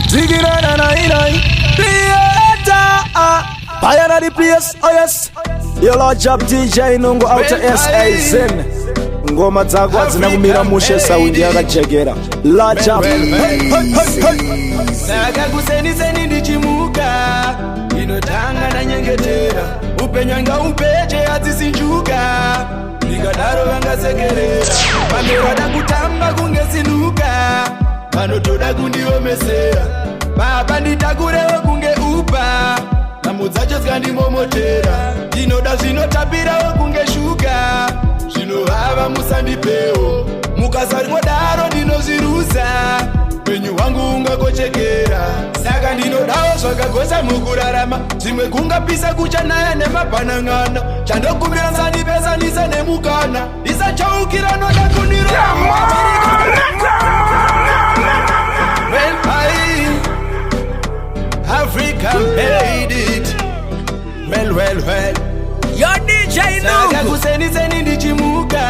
Ziggy na na na na. Buy the place, oh yes. Your Lord Job DJ Nungo outer SA Zen. Ngoma zako zinakumira mushe saundi yakachekera. Lord Job. Saka kuseni seni ndichimuka. Inotanga na nyengetera. Upenyanga upeche atisinjuka. Nikadaro vangasekerera. Pamerada kutamba kungesinuka. Panotoda kundiomesera. Baba nditakurewo kunge upa. Namudzacho skandimomotera. Ndinoda zvinotapirawo kunge shuka. Zvinovava musandipewo. Mukasaringodaro ndinozvirusa. Penyu wangu ungakochekera. Saka ndinodawo zvakagosa mukurarama. Zvimwe kungapisa kuchanaya nemapanangana. Chandokumbira nsandipesanisa nemukana. Isachaukira noda kundiroma. Well, Africa made it. Well. Your DJ Saka kuseni seni ndichimuka.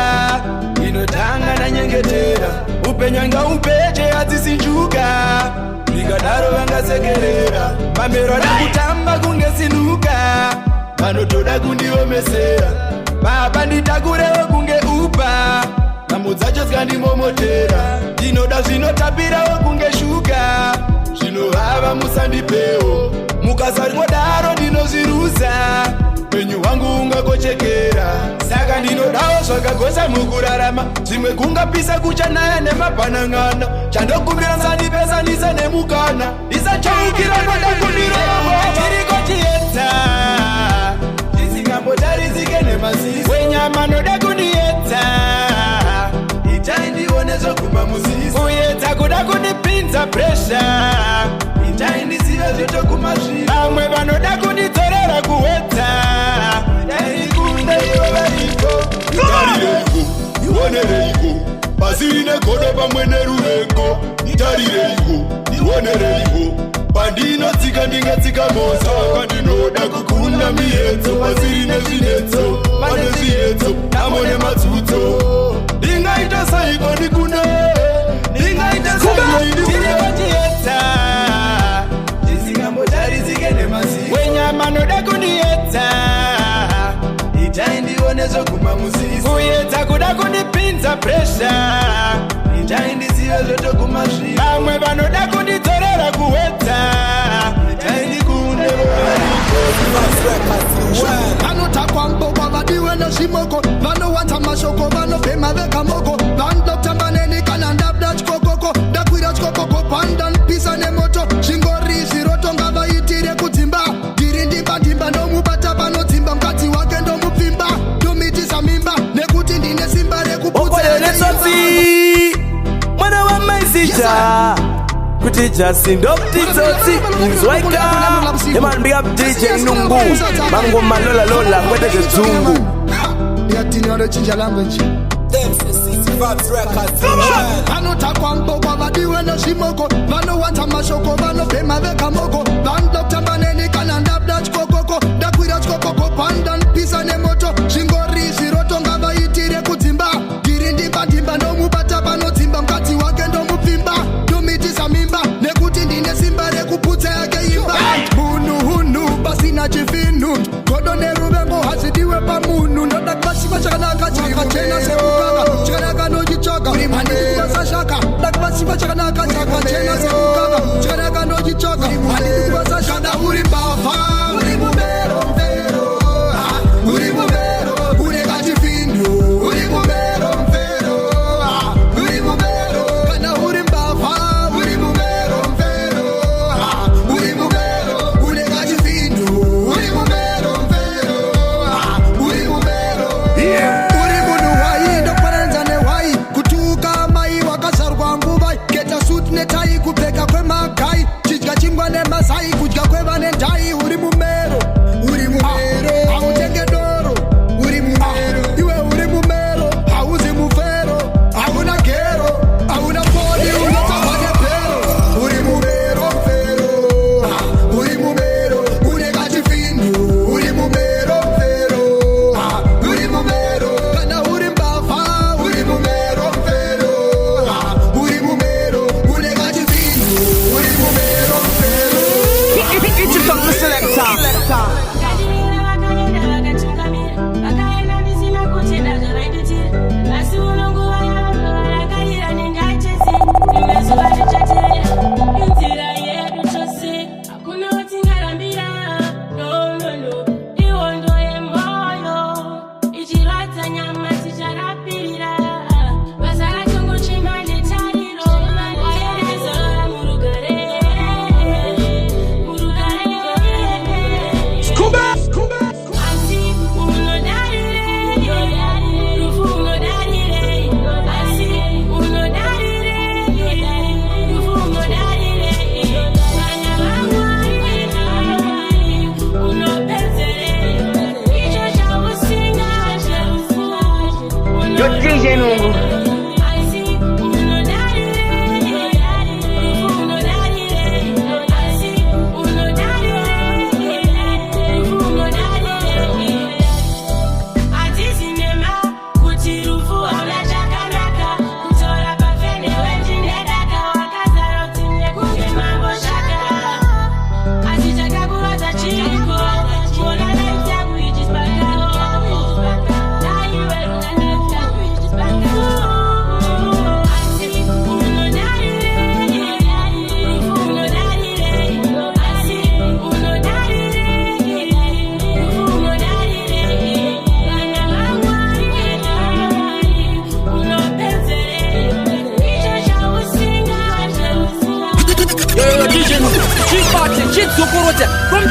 Inotanga na nyengetera. Upenyanga upeche atisinjuka. Nikadaro vangasekerera. Pamerada kutamba kungesinuka. Panotoda kundiomesera. Baba nditakurewo kunge upa. Namudzacho skandimomotera. Ndinoda zvinotapirawo kunge shuka. Zvinovava musandipewo. Mukasaringodaro ndinozvirusa. Penyu wangu ungakochekera. Saka ndinodawo zvakagosa mukurarama. Zvimwe kungapisa kuchanaya nemapanangana. Chandokumbira nsandipesanisa nemukana. Isachaukira noda kundiroma. Tiriko chiedza tisingambotarisike nemaziso. Wenyama noda kundiedza. Itai ndione zvoguma muziso. Kuedza kuda kundipinza presha. Itai ndizive zvotoguma zviro. Vamwe vanoda kundidzorera kuwedza. Itai kunde ivo variko. Itarireiko, ionereiko. Pasine godo pamwe neruvengo. Itarireiko, ionereiko. Pandinotsika ndingatsika mosa. Pandinoda kukunda miyedzo. Pasine zvinetso, pane zviyedzo. Namo nematsutso. Ndingaita saiko ndikune. Ndingaita saiko ndikune. Vachiedza tisingambotarisike nemaziso. Wenyama noda kundiedza. Itai ndione zvoguma muziso. Kuedza kuda kundipinza presha. Itai ndizive zvotoguma zviro. Vamwe vanoda kundidzorera kuwedza. Itai ndikunde vanotakwa mbogwa vadiwe nezvimoko. Vanowanza mashoko vanobhema vega moko. Vandokutamba nenikana ndabda chikokoko. Ndakwira chikokoko panda npisa nemoto. Zvingori zviroto ngavaitire kudzimba. Ndiri ndimba nomubata panodzimba. Mukadzi wake ndomupfimba. Ndomitisa mimba nekuti ndine simba rekuputsa. Mwana wa maizija kuti jasi ndokutitsotsi inzwaika. Eman big up DJ Nungu. Mango malola lola kwete kezungu. Chinja language. Vanotakwa mbogwa vadiwe nezvimoko. Vanowanza mashoko vanobhema vega moko. Vandokutamba nenikana ndabda chikokoko. Ndakwira chikokoko panda npisa nemoto. Zvingori zviroto ngavaitire kudzimba. Ndiri ndimba nomubata panodzimba. Mukadzi wake ndomupfimba. Ndomitisa mimba nekuti ndine simba rekuputsa yake imba. Hunu pasina chivinu. Godo neruvengo hazidiwe pamunhu. Ndoda kuvashiva chakanaka chakachena semukaka. Chakanaka nochichoka handidi kubasashaka. Ndoda kuvashiva chakanaka chakachena semukaka. Chakanaka nochichoka handidi kubasashaka. Uri mbavha uri mumero. Uri mumero une kachivinu.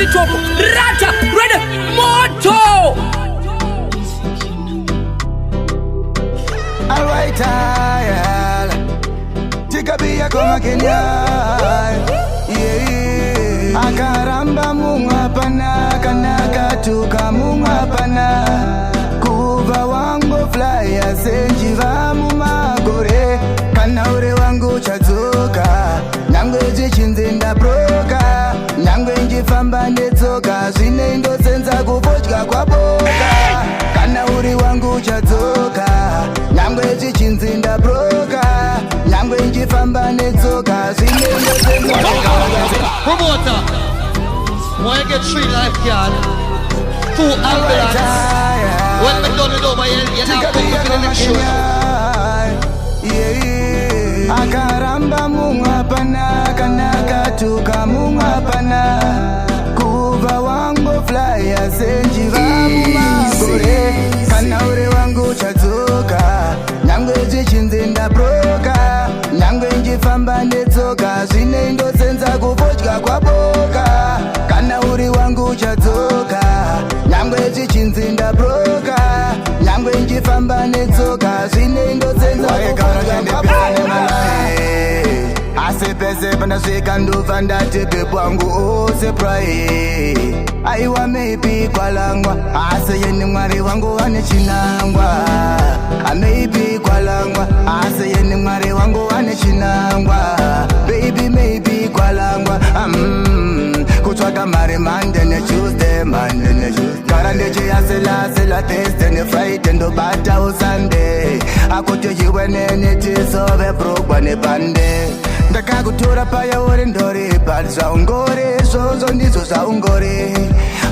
the top. Rata, ready, moto. Alright, Tikabia koma Kenya. Yeah, akaramba munga pana kanaka tuka munga pana. Kuva wangu fly asenjiva mumagore. Kana ure wangu chazuka. Nyangwe jichinzinda broka. Nyangwe njifamba netsoka. Zvine ndo senza kuvodya kwa boka. Kana uri wangu chazuka. Nyangwe jichinzinda broka. Nyangwe njifamba netsoka. Zvine ndo senza kuvodya. Promoter, why you get 3 lifeguard, 2 ambulance? When we done it over, you're not focusing on the show. Akaramba munga pana kanaka tuka munga pana. Kuva wangu fly asenjiva mumagore. Kana ure wangu chazuka. Nyangwe jichinzinda broka. Nyangwe njifamba netsoka. Zvine ndo senza kuvodya kwa boka. Kana uri wangu chazuka. Nyangwe jichinzinda broka. Nyangwe njifamba netsoka. Zvine ndo senza kuvodya kwa boka. Asepese panda swika nduva ndati pepo wangu ose praye. Aiwa maybe kwalangwa. Aseye ni mwari wangu wane chinangwa. Maybe kwalangwa. Aseye ni mwari wangu wane chinangwa. Baby maybe kwalangwa. Kuchwaka mari Monday ne Tuesday, Monday ne Tuesday. Karandeche ya sela Thursday ne Friday ndo bata o Sunday. Akoto yiwe nene tisove brokwa ne bande. Ndakakutora paya uri ndori but zvaungori izvozvo ndizvo zvaungori.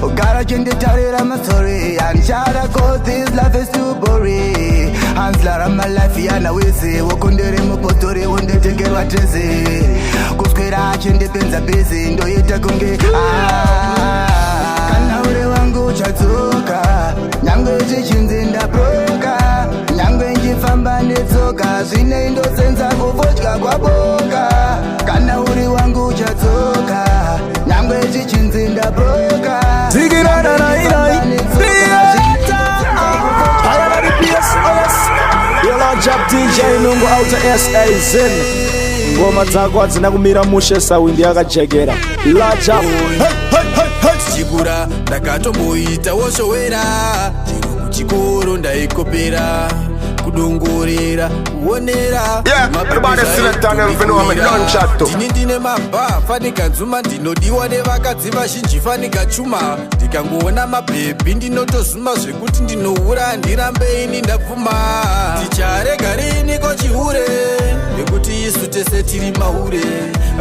Ugara chenditarira mastori anchara cause this life is too boring. Hanslara my life yana wizi wokundiri mupotori wondetengerwa tezi. Kuswera chendipinza busy ndoita kunge kana uri wangu chazuka. Nyangwe jichinzinda broka. Nyangwe njifamba netsoka. Zvine ndo senza kuvodya kwa boka. Kana uri wangu chazuka. Nyangwe jichinzinda broka. Zigirana na inai I am the PS, you launch up DJ Nungu out to SA Zin. Ngoma dzako hadzina kumira mushe sawindi yakajekera. Launch up. Chikura ndakatomboita woshowera. Chiro kuchikoro ndaikopera. Kudongorera kuonera. Ndini ndine mabha fanika nzuma. Ndinodiwa nevakadzi vazhinji fanika chuma. Ndikangoona mabhebhi ndinotozuma zvekuti ndinohura. Ndirambe ini ndapfuma. Ticharega rini kochihure nekuti isu tese tiri mahure.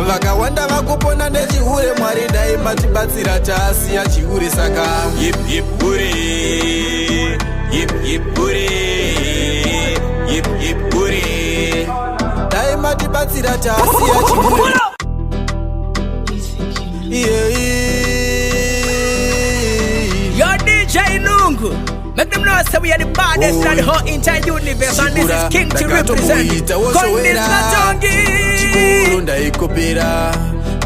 Vakawanda vakupona nechihure. Mwari dai matibatsira taasiya chihure. Saka yip yip hure, yip yip hure, yip yip hure. Dai matibatsira taasiya chihure. Yo DJ Nungu, make them know say we are the baddest and the whole entire universe. And this is King to represent Kondis Matongi. Chikoro ndaikopera.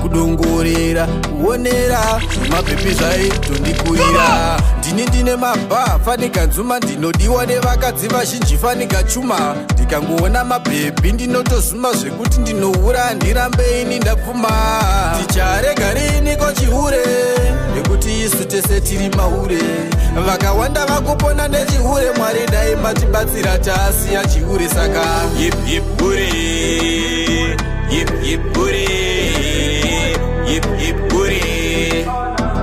Kudongorera kuonera mabhebhi zvaitondikuira. Ndine mabha fanika nzuma. Ndinodiwa nevakadzi vazhinji fanika chuma. Ndikangoona mabhebhi ndinotozuma zvekuti ndinohura. Ndirambe ini ndapfuma. Ticharega rini kochihure nekuti isu tese tiri mahure. Vakawanda vakupona nechihure. Mwari dai matibatsira taasiya chihure. Saka yip yip hure, yip yip hure, yip yip hure.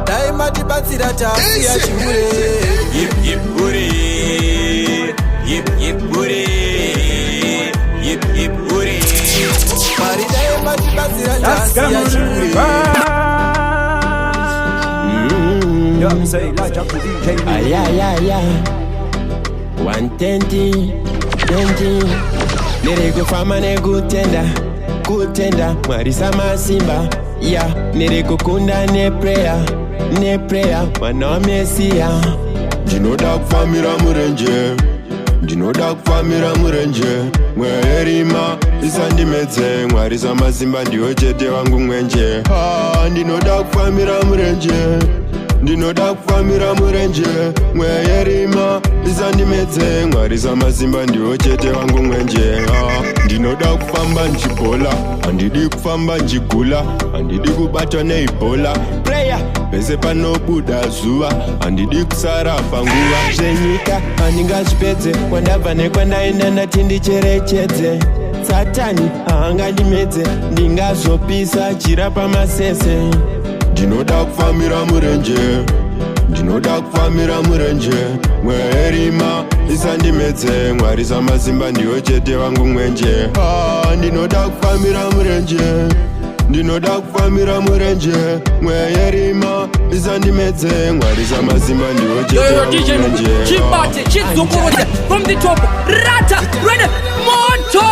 Dai matibatsira taasiya chihure. Yip yip hure, yip yip hure, yip yip hure. Mwari dai matibatsira taasiya chihure. One 20, nirego fama ne kutenda marisa masimba nirego kunda ne prayer wana mesia. Ndinoda kufamira murenje, ndinoda kufamira murenje. Mwerima isandimedze Mwari samazimba ndiwo chete wangu mwenje ndinoda kufambira murenje ndinoda kufambira murenje mweyerima isandimedze Mwari samazimba ndiwo chete wangu mwenje ndinoda kufamba nchibola handidi kufamba nchigula handidi kubatwa neibola prayer pese panobuda zuva handidi kusara panguva zvenyika handingazvipedze kwandabva nekwandaenda ndati ndicherechedze Satani haangandimedze ndingazopisa chira pamasese ndinoda kufambira murenje ndinoda kufambira murenje mweyerima isandimedze Mwari samazimba ndiwo chete wangu mwenje ndinoda kufambira murenje ndinoda kufambira murenje mweyerima isandimedze Mwari samazimba ndiwo chete wangu mwenje Chibate chizungurutse from the top rata ready monto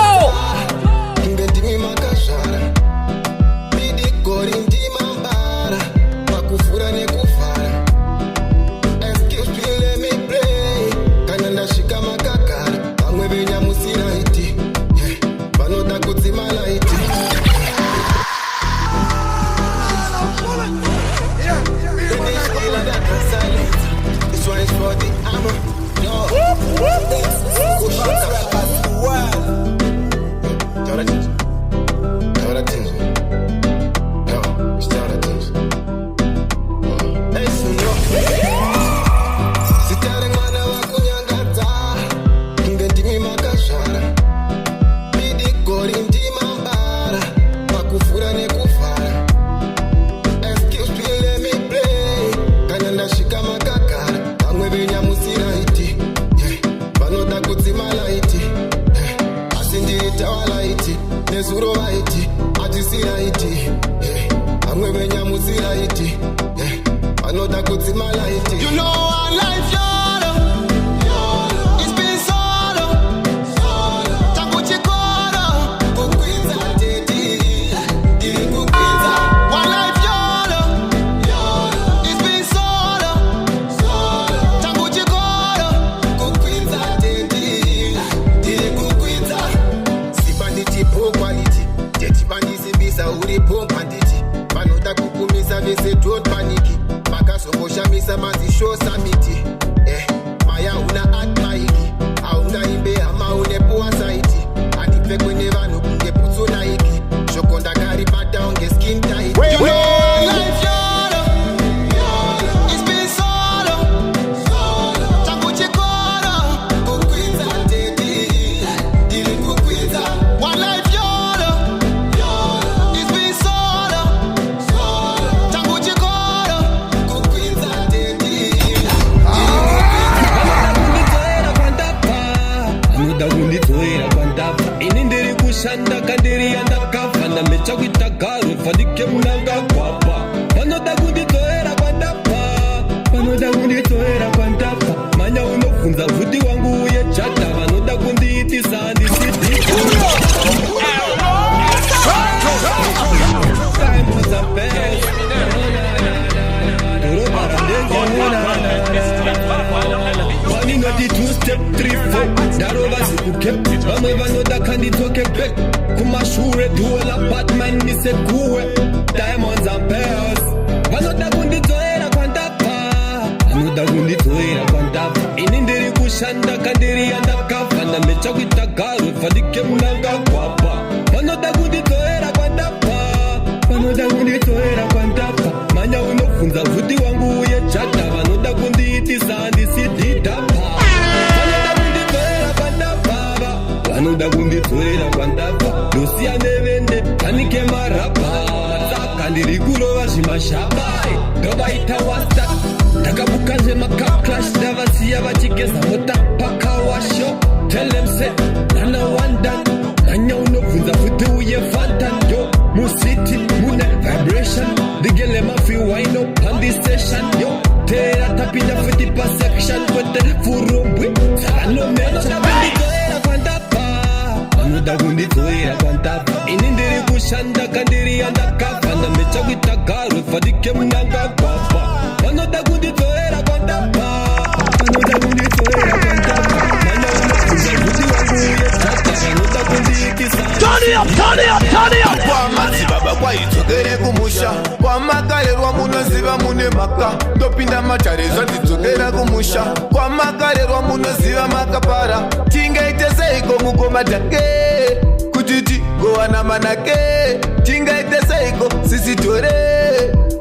Kwa matsibaba kwa itsokere kumusha kwa makarerwa munoziva mune maka ndopinda macharezva ndidzokera kumusha kwa makarerwa munoziva makapara tingaite seiko mukoma take kuti tigowana manake tingaite seiko sisitore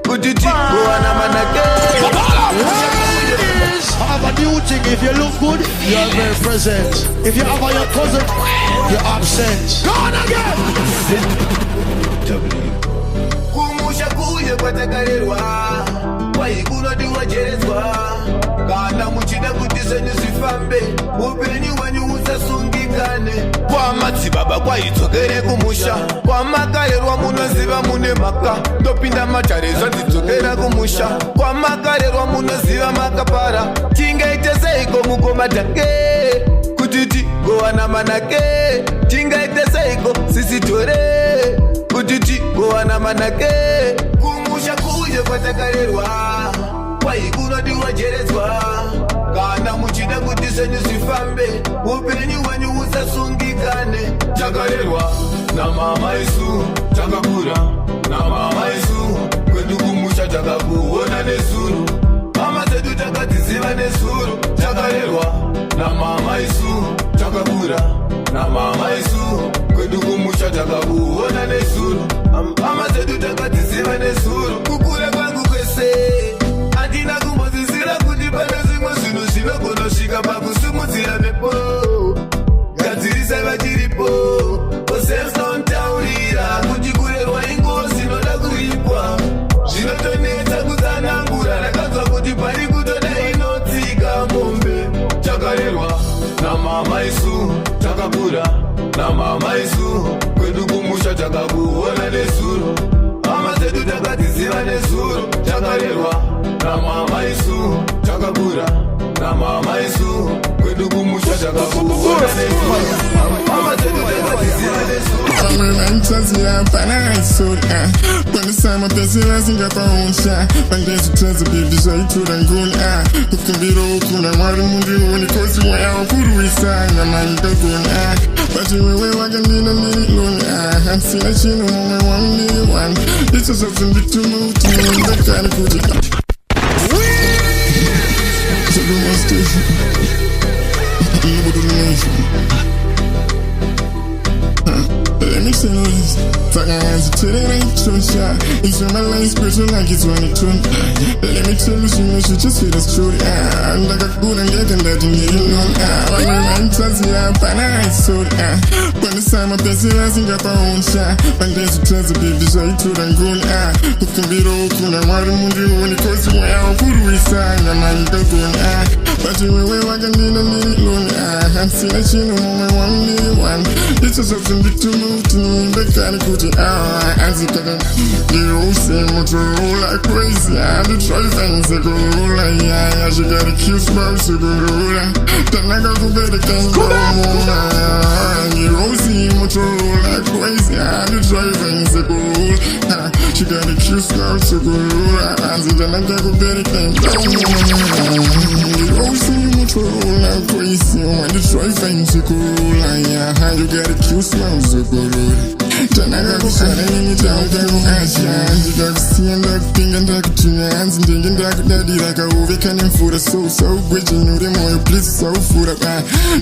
kuti tigowana manake. I have a new thing. If you look good, you are very present. If you have your cousin, you're absent. Go on again. Kumusha kuye kwatakarerwa kwaikunodiwa jerezwa kana muchida kuti zvenyu zvifambe upenyu hwenyu husasungikane. Kwa madzibaba kwaidzokere kumusha kwa makarerwa munoziva mune maka ndopinda macharezva ndidzokera kumusha kwa makarerwa munoziva makapara tingaite seiko mukoma take kuti tigowana manake tingaite seiko sisitore kuti tigowana manake. Kumusha kuye kwatakarerwa kwaikunodiwa jerezwa kana muchida kuti zvenyu zvifambe upenyu hwenyu husasungikane. Takarerwa namama isu takakura namama isu kwedu kumusha takakuona nezuro mama zedu takadziziva nezuro. Takarerwa namama isu takakura namama isu kwedu kumusha takakuona nezuro mama zedu takadziziva nezuro. Kukura kwangu kwese andina kumbozizira kuti pane zvimwe zvinhu zvinogonosvika pakusimudzira mhepo gadzirisa vachiripo osezontaurira kuti kurerwa ingozi inoda kuripwa zvinotonetsa kutsanangura rakadzwa kuti pari kutoda inotsika mombe. Takarerwa namama isu takakura namama isu kwedu kumusha takakuona nezuro mama zedu takadziziva nezuro. Takarerwa namama isu takakura namama isu kwedu kumusha takakuona nezuro mama zedu takadziziva nezuro. Tazia panaisoda panisama pezera zingapaonsha pandezitaza baby zvaitora ngona kukumbira ukuna mwari mundioni kozi mweya wakuruisa nyama ingagona but wewe wakandina mililoni hansina chino mumwe wamili one icho zvazinditumuti ndakari kuti Station let me say this. Fuck hands to the right shot. It's my life special like it's when it turn. Let me tell you, she just feel the truth. I'm like a good and getting that you need alone. I'm a man, yeah, but I saw it. When the time of this, I think up our own shot. When there's a chance to be decided to and go. Who can be the open and what I'm doing when it goes to where I'm good with sign. I'm not going. But you will walk and need a little alone. I'm seeing a chin on my 1 million one. It's just something to move to the kind of good as it can. You all say Motorola like crazy. I do try things that go like yeah. She got a cute smile to go roll. Then I got to bed again. Go on. You all see Motorola like crazy. I do try things that go roll. She got a cute smile to go roll. Then I got to bed again. Go on. You all see Motorola like crazy. I do try things that go roll. Yeah, you got a cute smile to go roll. Tanaga kushana nini tauka kuhasha Ndika kusia ndakutinga ndakutunya Hanzi ndingi ndakudadira kauveka nemfura So gweji nure moyo please so fura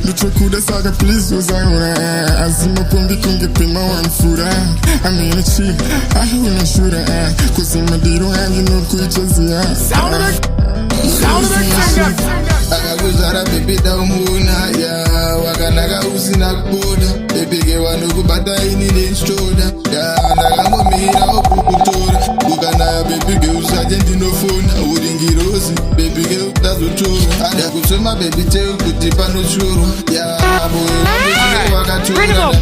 Nduchokuda saka please uzaura Azima pombi kunge pima wanfura Amina chi, ahuna shura Kusima diru hangi nukuichazia Sound of the akakuzara baby daumuna ya wakanaka usina kubuda baby gewanokubata inine nchoda ya ndakangomira okukutora ukanaya baby geusaje ndinofona uringirozi baby geutazotora ndakusema baby teu kuti panochorwa ya boye wakatora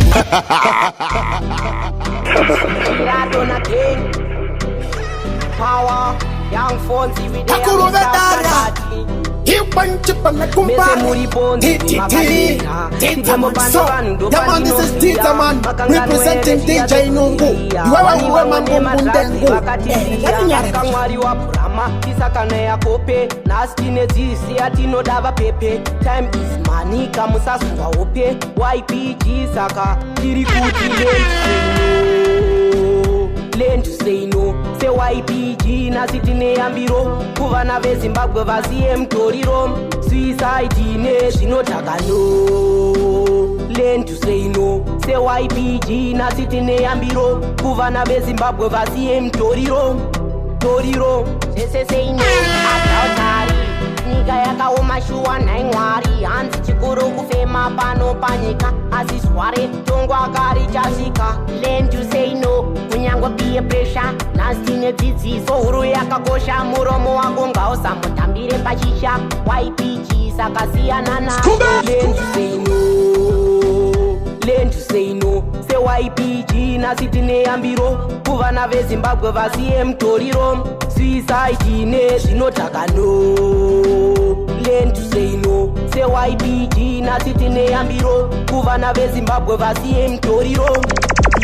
Power, young Fonzie with the Titaman, this is Titaman representing DJ Nungu. You are a woman, mama tisakana yakope nasitine dzisi atinoda vapepe time is money kamusasunga hope YPG saka tiri kuti learn to say no se YPG nasitine yambiro kuvana veZimbabwe vasiye mutoriro suicide nezvinotaka no learn to say no se YPG nasitine yambiro kuvana veZimbabwe vasiye mutoriro toriro say no atautari nyika yakaoma shuwa naimwari hanzi chikuru kufema pano panyika asi sware tongo akari chasvika learn to say no kunyange peer pressure nasine dzidziso huru yakakosha muromo wako ngausamutambire pachisha YPG sakasiyana naso learn to say no learn to say no se YPG nasitine yambiro kuvana veZimbabwe vasiye mutoriro suicide nezvinotaka no learn to say no se YPG nasitine yambiro kuvana veZimbabwe vasiye mutoriro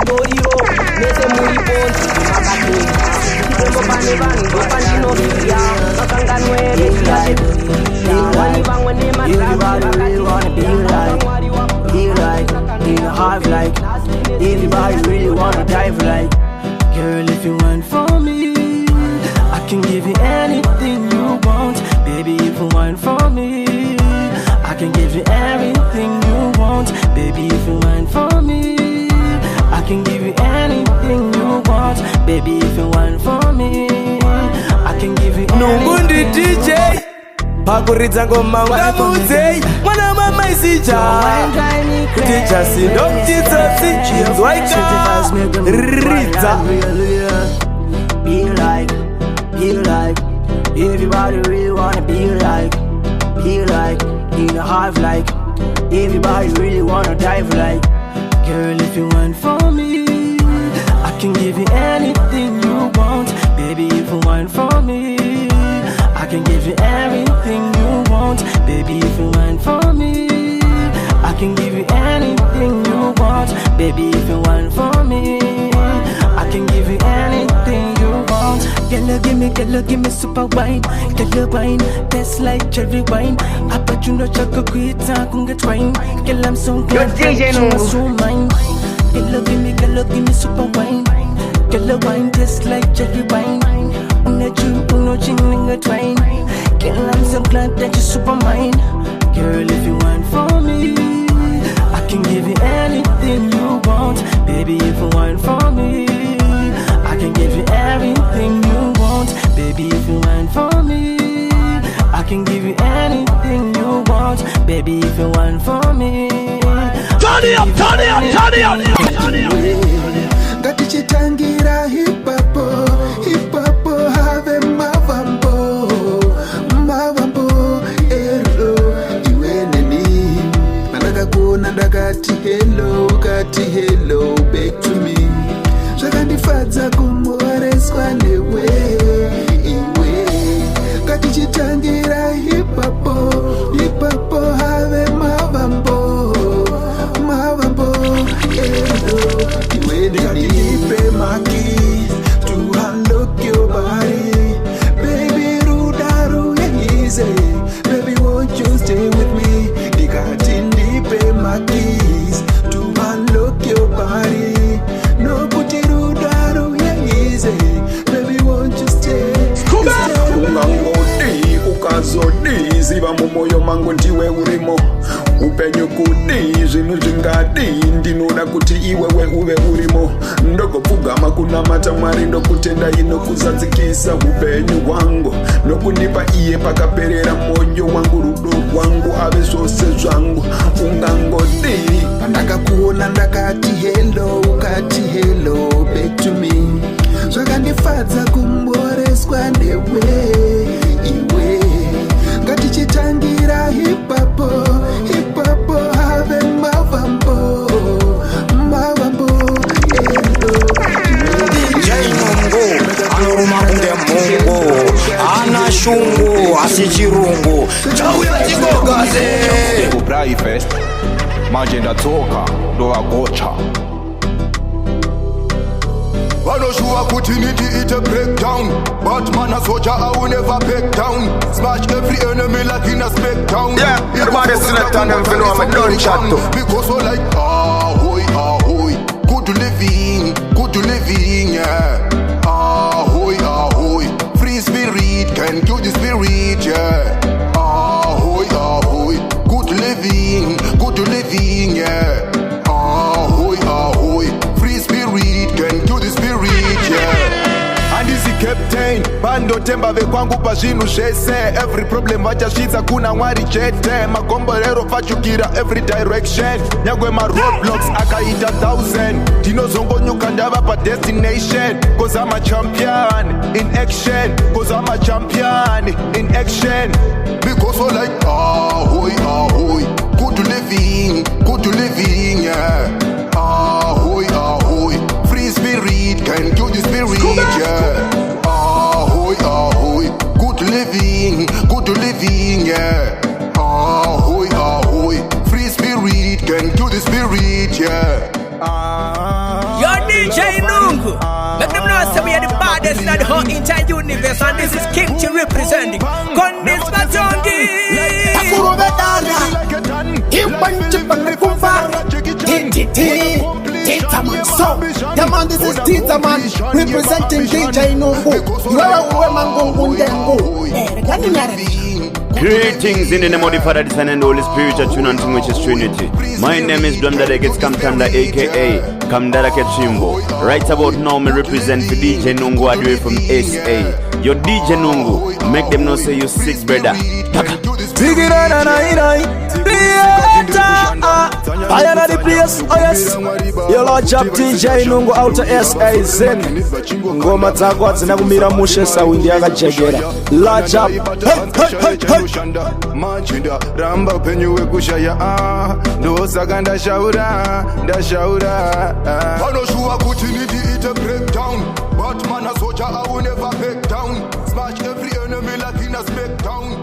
toriro nese muri ponzi makatoka chitembo pane vanhu ndopandinofiya makanganwe vesiyaevani vamwe Everybody really wanna dive like. Girl, if you want for me, I can give you anything you want. Baby, if you want for me, I can give you everything you want. Baby, if you want for me, I can give you anything you want. Baby, if you want for me, I can give you Nungundi DJ Pakuridza ngoma ungamudze mwana mama isija Kuticha sindo mtitsotsi Chizwaika Ridza Be like everybody really wanna be like in a hive like everybody really wanna dive like. Girl, if you want for me, I can give you anything you want. Baby, if you want for me, I can give you everything you want. Baby, if you want for me, I can give you anything you want. Baby, if you want for me, I can give you anything you want. Girl, give me super wine. Girl, wine, tastes like cherry wine. I bet you know chocolate kuita kunga twine. Girl, I'm so glad that you are so mine. Girl, give me super wine. Girl, wine tastes like cherry wine. Uno chinga twine. Girl, I'm so glad that you're super mine. Girl, if you want for me, I can give you anything you want. Baby, if you want for me, I can give you everything you want. Baby, if you want for me, I can give you anything you want. Baby, if you want for me, turn it up, turn it up, turn it up, turn it up. Gatichitangira hip hop have mavambo ero iweneni mandakakuona ndakati hello back to me zvakandifadza kumoreswa newe iwe gatichitangira hip hop have mavambo ero iweneni maki to unlock your body baby rudaru easy baby won't you stay with me nikati ndipe makis to unlock your body no kuti rudaru easy baby won't you stay ungangoti ukazodi ziva mumoyo mangu ndiwe urimo upenyu kudi zvinhu zvingadi ndinoda kuti iwewe uve urimo ndogopfugama kunamata Mwari ndokutenda inokuzadzikisa upenyu hwangu nokundipa iye pakaperera moyo wangu rudo rwangu ave zvose zvangu ungangodi pandakakuona ndakati hello ukati hello back to me zvakandifadza kumboreswa newe iwe ngatichitangira hip hop have mavambo DJ Nungu anoruma kunge Mungu ana shungu asi chirungu chauya chikogaze kubrayifest manje ndatoka ndovagocha vanoshuva sure kuti niti ite breakdown. But man a soldier I will never back down. Smash every enemy like in a spec down. Yeah, everybody select on them for know I'm done chat too. Because so like ahoy, ahoy. Good living, yeah. Ahoy, ahoy. Free spirit can kill the spirit, yeah. Ahoy, ahoy. Good living, yeah. Ahoy, ahoy. Free spirit can kill the spirit, yeah. And this is captain bando temba vekwangu pa zvinhu zvese. Every problem vachasvitsa kuna mwari chete. Magomborero pachukira every direction. Nyangwe roadblocks akaita 1000. Ndinozongonyuka ndava pa destination. Cause I'm a champion in action. Cause I'm a champion in action. Because so like ahoy, ahoy. Good living, yeah. Ahoy, ahoy. Free spirit can kill the spirit, yeah. Ahoy, ahoy. Good living, yeah. Ahoy, ahoy. Free spirit can kill the spirit, yeah. Yo, DJ Nungu. Let them know that we are the baddest in the whole entire universe, and this is King T representing. Condis Matongi. Titaman, so the man, this is Titaman representing DJ Nungu. You are a woman Greetings in the name of the Father, the Son, and the Holy Spirit, a tune unto which is Trinity. My name is Blamdada Gets Kamtanda, aka Kamdara Kechimbo. Right about now, me represent the DJ Nungu all the way from SA. Your DJ Nungu, make them know say you sick, brother. I am the place, oh yes. Your Lord Chap DJ Nungu out of SA Zen. Ngoma zako zinakumira mushe sawindi yakachekera. Lord Chap. Machinda ramba penyuwe kushaya ndosaka ndashaura Panoshuwa kuti niti ite breakdown. But man a soldier I will never back down. Smash every enemy like in a spec down.